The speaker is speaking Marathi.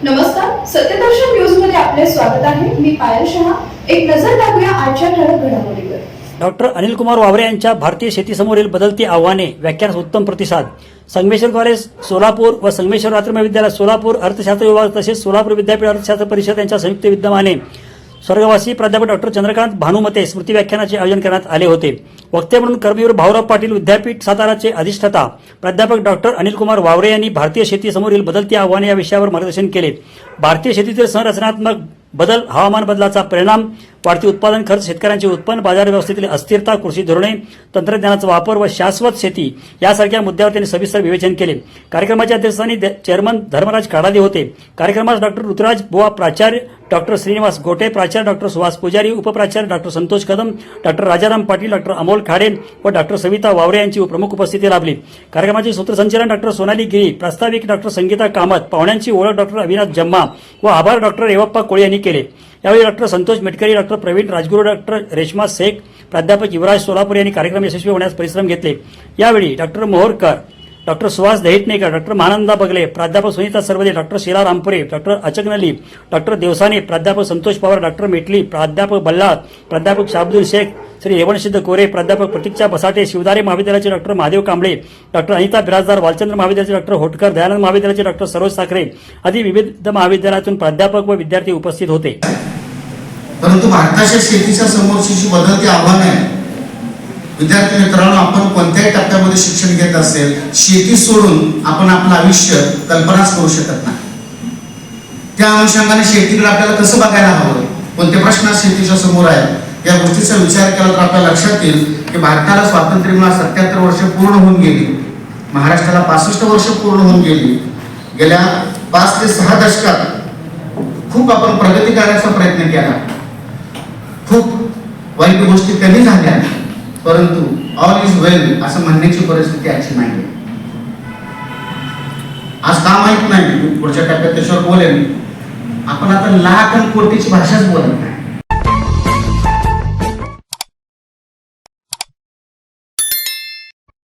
नमस्कार, सत्यदर्शन न्यूज मध्ये आपले स्वागत आहे. मी पायल शहा. एक नजर टाकूया आजच्या ठळक घडामोडीवर. डॉक्टर अनिल कुमार वावरे यांच्या भारतीय शेतीसमोरील बदलती आव्हाने व्याख्यानास उत्तम प्रतिसाद. संगमेश्वर कॉलेज सोलापूर व संगमेश्वर रात्रमय विद्यालय सोलापूर अर्थशास्त्र विभाग तसेच सोलापूर विद्यापीठ अर्थशास्त्र परिषद यांच्या संयुक्त विद्यमाने स्वर्गवासी प्राध्यापक डॉक्टर चंद्रकांत भानुमते स्मृती व्याख्यानाचे आयोजन करण्यात आले होते. वक्ते म्हणून कर्मवीर भाऊराव पाटील विद्यापीठ साताराचे अधिष्ठाता प्राध्यापक डॉक्टर अनिल कुमार वावरे यांनी भारतीय शेतीसमोरील बदलती आव्हाने या विषयावर मार्गदर्शन केले. भारतीय शेतीतील संरचनात्मक बदल, हवामान बदलाचा परिणाम, वाढती उत्पादन खर्च, शेतकऱ्यांचे उत्पन्न, बाजार व्यवस्थेतील अस्थिरता, कृषी धोरणे, तंत्रज्ञानाचा वापर व शाश्वत शेती यासारख्या मुद्द्यावर त्यांनी सविस्तर विवेचन केले. कार्यक्रमाच्या अध्यक्षस्थानी चेअरमन धर्मराज काडादे होते. कार्यक्रमास डॉक्टर ऋतुराज बुवा प्राचार्य, डॉक्टर श्रीनिवास गोटे प्राचार्य, डॉक्टर सुहास पुजारी उपप्राचार्य, doctor Santosh Kadam, doctor Rajaram Patil, doctor Amol Khade व डॉक्टर सविता वावरे यांची प्रमुख उपस्थिती लाभली. कार्यक्रमाचे सूत्रसंचालन डॉक्टर सोनाली गिरी, प्रास्ताविक डॉक्टर संगीता कामत, पाहुण्यांची ओळख डॉक्टर अविनाश जम्मा व आभार डॉक्टर रेवप्पा कोळे यांनी केले. यावेळी doctor Santosh Metkari, doctor Pravin Rajguru, doctor Reshma Shaikh, प्राध्यापक युवराज सोलापूर यांनी कार्यक्रम यशस्वी होण्यास परिश्रम घेतले. यावेळी doctor Moharkar, doctor Suhas Dahitnekar, doctor Mahananda Bagle, प्राध्यापक Sunita Sarwade, doctor Sheela Rampure, doctor Achkanli, doctor Deosane, प्राध्यापक संतोष पवार, डॉक्टर मेटली, प्राध्यापक बल्लाळ, प्राध्यापक शाब्दुल शेख, श्री रेवणसिद्ध कोरे, प्राध्यापक प्रतीक्षा बसाटे, शिवदारे महाविद्यालयाचे डॉक्टर महादेव कांबळे, डॉक्टर अनिता बिराजदार, वालचंद्र महाविद्यालयाचे डॉक्टर होटकर, दयानंद महाविद्यालयाचे डॉक्टर सरोज साखरे आदी विविध महाविद्यालयातून प्राध्यापक व विद्यार्थी उपस्थित होते. परंतु भारताच्या शेतीच्या समोरची जी बदलती आव्हाने आहे, विद्यार्थी मित्रांनो, आपण कोणत्याही टप्प्यामध्ये शिक्षण घेत असेल, शेती सोडून आपण आपलं आयुष्य कल्पनाच करू शकत नाही. त्या अनुषंगाने शेतीकडे आपल्याला कसं बघायला हवं, कोणते प्रश्न शेतीच्या समोर आहेत, या गोष्टीचा विचार केला तर आपल्या लक्षात येईल की भारताला स्वातंत्र्य मिळून 77 वर्ष पूर्ण होऊन गेली, महाराष्ट्राला 65 वर्ष पूर्ण होऊन गेली. गेल्या 5 ते 6 दशकात खूप आपण प्रगती करण्याचा प्रयत्न केला, खूप वाईट गोष्टी कमी झाल्या, परंतु ऑल इज वेल असं म्हणण्याची परिस्थिती आजची नाही. आज का माहित नाही, पुढच्या टप्प्यात त्याच्यावर बोलेन. आपण आता लाख आणि कोटीची भाषाच बोलत नाही.